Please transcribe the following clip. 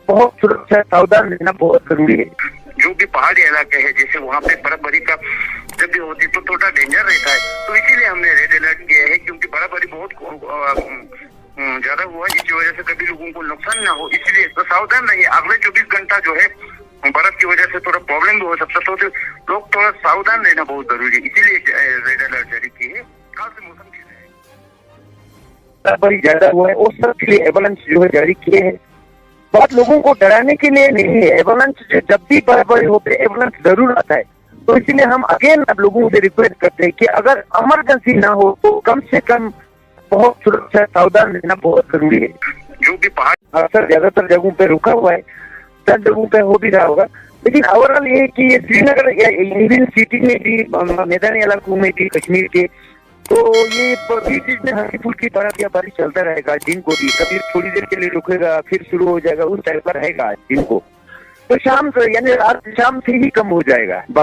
बहुत सुरक्षा सावधान रहना बहुत जरूरी है। जो भी पहाड़ी इलाके है जैसे वहाँ पे बर्फबारी का जब भी होती तो थोड़ा डेंजर रहता है, तो इसीलिए हमने रेड अलर्ट किया है, क्योंकि बर्फबारी बहुत ज्यादा हुआ है, जिसकी वजह से कभी लोगों को नुकसान ना हो, इसलिए तो सावधान रहिए। अगले 24 घंटा जो है बर्फ की वजह से थोड़ा प्रॉब्लम भी हो सकता है, तो लोग थोड़ा सावधान रहना बहुत जरूरी है, इसीलिए रेड अलर्ट जारी की है। कल से मौसम कैसा है? बर्फबारी ज्यादा हुआ है और सबके लिए एवलांच जो है जारी किए हैं। बात लोगों को डराने के लिए नहीं है, एवलांच जब भी बर्फबारी होती है एवलांच जरूर आता है। तो इसलिए हम अगेन अब लोगों से रिक्वेस्ट करते हैं कि अगर इमरजेंसी ना हो तो कम से कम बहुत सुरक्षा सावधान रहना बहुत जरूरी है। जो भी पहाड़ अक्सर ज्यादातर जगहों पे रुका हुआ है, सब जगहों पे हो भी रहा होगा, लेकिन ओवरऑल ये कि ये श्रीनगर या इंडियन सिटी में भी, मैदानी इलाकों में भी, कश्मीर के, तो ये बीच में हल्की फुल्की बारिश चलता रहेगा। दिन को भी कभी थोड़ी देर के लिए रुकेगा, फिर शुरू हो जाएगा, उस टाइप का रहेगा दिन को। तो शाम यानी रात शाम से ही कम हो जाएगा।